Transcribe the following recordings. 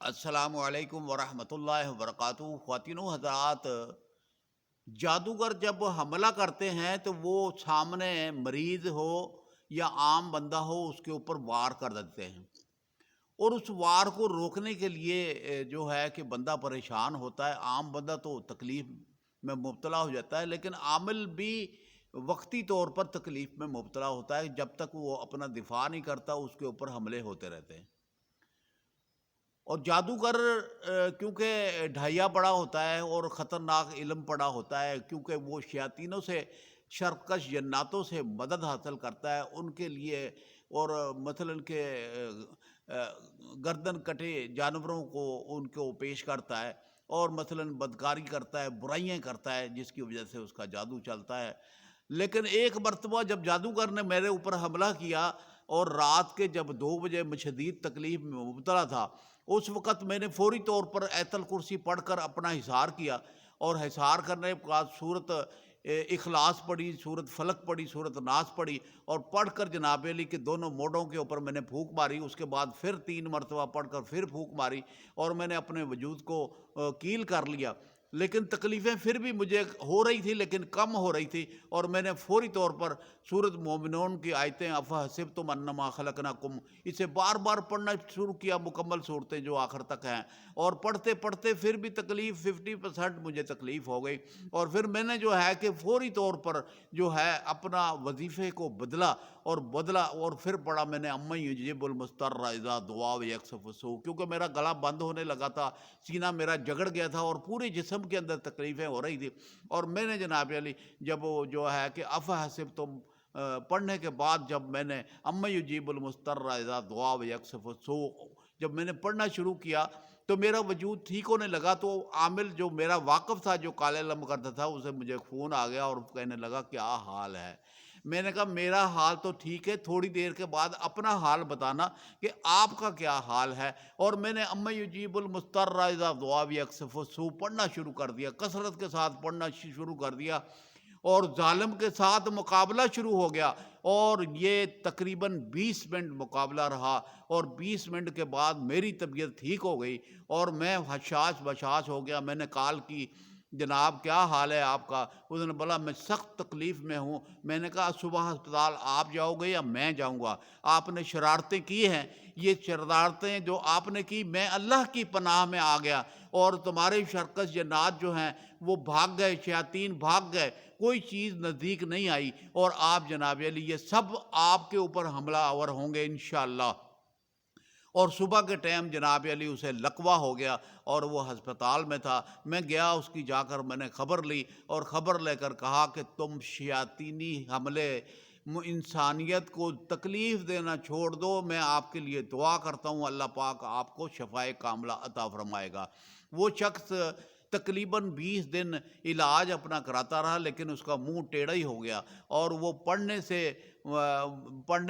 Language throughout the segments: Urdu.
السلام علیکم ورحمۃ اللہ وبرکاتہ۔ خواتین و حضرات، جادوگر جب حملہ کرتے ہیں تو وہ سامنے مریض ہو یا عام بندہ ہو اس کے اوپر وار کر دیتے ہیں، اور اس وار کو روکنے کے لیے جو ہے کہ بندہ پریشان ہوتا ہے۔ عام بندہ تو تکلیف میں مبتلا ہو جاتا ہے، لیکن عامل بھی وقتی طور پر تکلیف میں مبتلا ہوتا ہے جب تک وہ اپنا دفاع نہیں کرتا، اس کے اوپر حملے ہوتے رہتے ہیں۔ اور جادوگر کیونکہ ڈھائیا پڑا ہوتا ہے اور خطرناک علم پڑا ہوتا ہے، کیونکہ وہ شیاطینوں سے، شرکش جناتوں سے مدد حاصل کرتا ہے ان کے لیے، اور مثلاً کہ گردن کٹے جانوروں کو ان کو پیش کرتا ہے، اور مثلاً بدکاری کرتا ہے، برائیاں کرتا ہے، جس کی وجہ سے اس کا جادو چلتا ہے۔ لیکن ایک مرتبہ جب جادوگر نے میرے اوپر حملہ کیا، اور رات کے جب 2 بجے میں شدید تکلیف میں مبتلا تھا، اس وقت میں نے فوری طور پر آیت الکرسی پڑھ کر اپنا حصار کیا، اور حصار کرنے کے بعد سورت اخلاص پڑھی، سورت فلق پڑھی، سورت ناس پڑھی، اور پڑھ کر جناب علی کے دونوں موڈوں کے اوپر میں نے پھونک ماری۔ اس کے بعد پھر 3 مرتبہ پڑھ کر پھر پھونک ماری، اور میں نے اپنے وجود کو کیل کر لیا۔ لیکن تکلیفیں پھر بھی مجھے ہو رہی تھی، لیکن کم ہو رہی تھی، اور میں نے فوری طور پر سورۃ مومنون کی آیتیں افحسبتم انما خلقناکم اسے بار بار پڑھنا شروع کیا، مکمل صورتیں جو آخر تک ہیں، اور پڑھتے پڑھتے پھر بھی تکلیف 50% مجھے تکلیف ہو گئی، اور پھر میں نے جو ہے کہ فوری طور پر جو ہے اپنا وظیفے کو بدلا اور پھر پڑھا میں نے امن یجیب المضطر اذا دعا ویکشف السوء، کیونکہ میرا گلا بند ہونے لگا تھا، سینہ میرا جگڑ گیا تھا، اور پورے جسم کے اندر تکلیفیں ہو رہی تھی۔ اور میں نے جناب علی جب وہ جو ہے کہ افحسبتم پڑھنے کے بعد، جب میں نے امن یجیب المضطر اذا دعا ویکشف السوء جب میں نے پڑھنا شروع کیا، تو میرا وجود ٹھیک ہونے لگا۔ تو عامل جو میرا واقف تھا، جو کالے علم کرتا تھا، اسے مجھے فون آ گیا اور کہنے لگا کیا حال ہے؟ میں نے کہا میرا حال تو ٹھیک ہے، تھوڑی دیر کے بعد اپنا حال بتانا کہ آپ کا کیا حال ہے۔ اور میں نے امن یجیب المضطر اذا دعا ویکشف السوء پڑھنا شروع کر دیا، کثرت کے ساتھ پڑھنا شروع کر دیا، اور ظالم کے ساتھ مقابلہ شروع ہو گیا، اور یہ تقریباً 20 منٹ مقابلہ رہا، اور 20 منٹ کے بعد میری طبیعت ٹھیک ہو گئی، اور میں حشاش بشاش ہو گیا۔ میں نے کال کی، جناب کیا حال ہے آپ کا؟ اس نے بولا میں سخت تکلیف میں ہوں۔ میں نے کہا صبح ہسپتال آپ جاؤ گے یا میں جاؤں گا؟ آپ نے شرارتیں کی ہیں، یہ شرارتیں جو آپ نے کی، میں اللہ کی پناہ میں آ گیا، اور تمہارے شرکس جنات جو ہیں وہ بھاگ گئے، شیاطین بھاگ گئے، کوئی چیز نزدیک نہیں آئی، اور آپ جناب علی یہ سب آپ کے اوپر حملہ آور ہوں گے انشاءاللہ۔ اور صبح کے ٹائم جناب علی اسے لقوہ ہو گیا، اور وہ ہسپتال میں تھا۔ میں گیا اس کی، جا کر میں نے خبر لی، اور خبر لے کر کہا کہ تم شیاطینی حملے انسانیت کو تکلیف دینا چھوڑ دو، میں آپ کے لیے دعا کرتا ہوں، اللہ پاک آپ کو شفائے کاملہ عطا فرمائے گا۔ وہ شخص تقریباً 20 دن علاج اپنا کراتا رہا، لیکن اس کا منہ ٹیڑھا ہی ہو گیا، اور وہ پڑھنے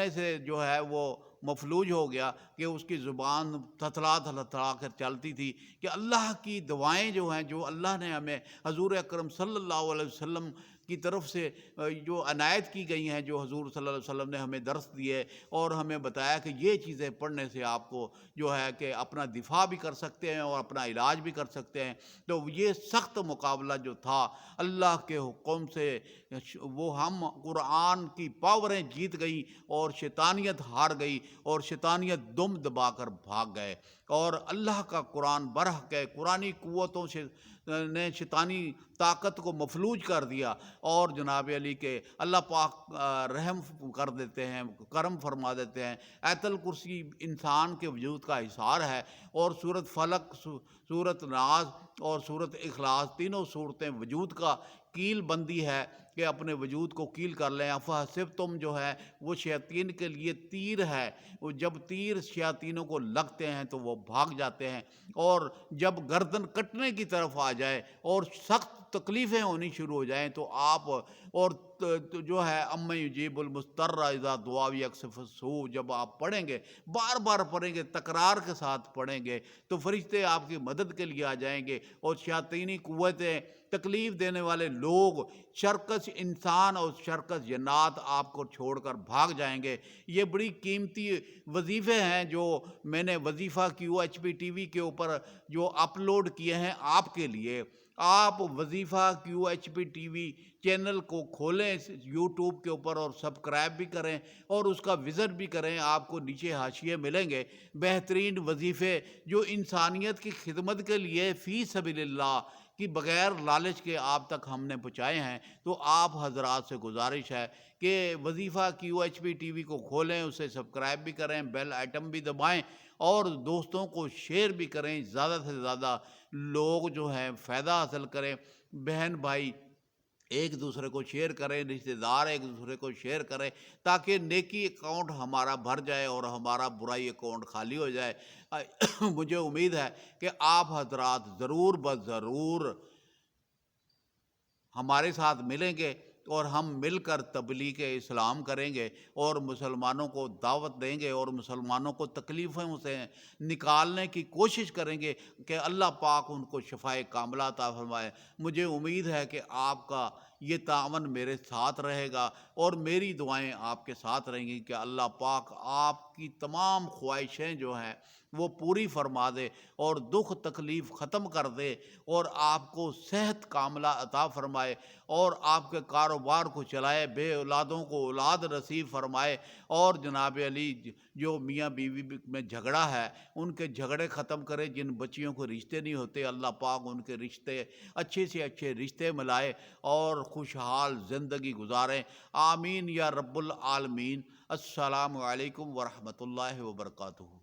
سے جو ہے وہ مفلوج ہو گیا، کہ اس کی زبان تھتلا تھتلا کر چلتی تھی، کہ اللہ کی دعائیں جو ہیں، جو اللہ نے ہمیں حضور اکرم صلی اللہ علیہ وسلم کی طرف سے جو عنایت کی گئی ہیں، جو حضور صلی اللہ علیہ وسلم نے ہمیں درس دیے، اور ہمیں بتایا کہ یہ چیزیں پڑھنے سے آپ کو جو ہے کہ اپنا دفاع بھی کر سکتے ہیں اور اپنا علاج بھی کر سکتے ہیں۔ تو یہ سخت مقابلہ جو تھا اللہ کے حکم سے، وہ ہم قرآن کی پاوریں جیت گئی، اور شیطانیت ہار گئی، اور شیطانیت دم دبا کر بھاگ گئے، اور اللہ کا قرآن برحق ہے، قرآنی قوتوں سے نے شیطانی طاقت کو مفلوج کر دیا، اور جناب علی کے اللہ پاک رحم کر دیتے ہیں، کرم فرما دیتے ہیں۔ آیت الکرسی انسان کے وجود کا حصار ہے، اور سورت فلق، سورت ناز اور سورت اخلاص، تینوں صورتیں وجود کا کیل بندی ہے، کہ اپنے وجود کو کیل کر لیں۔ افحسبتم جو ہے وہ شیاطین کے لیے تیر ہے، وہ جب تیر شیاطینوں کو لگتے ہیں تو وہ بھاگ جاتے ہیں، اور جب گردن کٹنے کی طرف آ جائے اور سخت تکلیفیں ہونی شروع ہو جائیں تو آپ اور جو ہے امن یجیب المضطر اذا دعا یکشف السوء جب آپ پڑھیں گے، بار بار پڑھیں گے، تکرار کے ساتھ پڑھیں گے، تو فرشتے آپ کی مدد کے لیے آ جائیں گے، اور شیاطینی قوتیں، تکلیف دینے والے لوگ، شرکس انسان اور شرکس جنات آپ کو چھوڑ کر بھاگ جائیں گے۔ یہ بڑی قیمتی وظیفے ہیں جو میں نے وظیفہ QHP TV کے اوپر جو اپلوڈ کیے ہیں آپ کے لیے۔ آپ وظیفہ QHP TV چینل کو کھولیں یوٹیوب کے اوپر، اور سبسکرائب بھی کریں، اور اس کا وزٹ بھی کریں۔ آپ کو نیچے حاشیے ملیں گے بہترین وظیفے جو انسانیت کی خدمت کے لیے فی سبیل اللہ کی بغیر لالچ کے آپ تک ہم نے پہنچائے ہیں۔ تو آپ حضرات سے گزارش ہے کہ وظیفہ QHP TV کو کھولیں، اسے سبسکرائب بھی کریں، بیل آئٹم بھی دبائیں، اور دوستوں کو شیئر بھی کریں۔ زیادہ سے زیادہ لوگ جو ہیں فائدہ حاصل کریں، بہن بھائی ایک دوسرے کو شیئر کریں، رشتہ دار ایک دوسرے کو شیئر کریں، تاکہ نیکی اکاؤنٹ ہمارا بھر جائے اور ہمارا برائی اکاؤنٹ خالی ہو جائے۔ مجھے امید ہے کہ آپ حضرات ضرور ضرور ہمارے ساتھ ملیں گے، اور ہم مل کر تبلیغ اسلام کریں گے، اور مسلمانوں کو دعوت دیں گے، اور مسلمانوں کو تکلیفوں سے نکالنے کی کوشش کریں گے کہ اللہ پاک ان کو شفائے کاملہ عطا فرمائے۔ مجھے امید ہے کہ آپ کا یہ تعاون میرے ساتھ رہے گا، اور میری دعائیں آپ کے ساتھ رہیں گی کہ اللہ پاک آپ کی تمام خواہشیں جو ہیں وہ پوری فرما دے، اور دکھ تکلیف ختم کر دے، اور آپ کو صحت کاملہ عطا فرمائے، اور آپ کے کاروبار کو چلائے، بے اولادوں کو اولاد نصیب فرمائے، اور جناب علی جو میاں بیوی میں جھگڑا ہے ان کے جھگڑے ختم کرے، جن بچیوں کو رشتے نہیں ہوتے اللہ پاک ان کے رشتے اچھے سے اچھے رشتے ملائے، اور خوشحال زندگی گزاریں۔ آمین یا رب العالمین۔ السلام علیکم ورحمۃ اللہ وبرکاتہ۔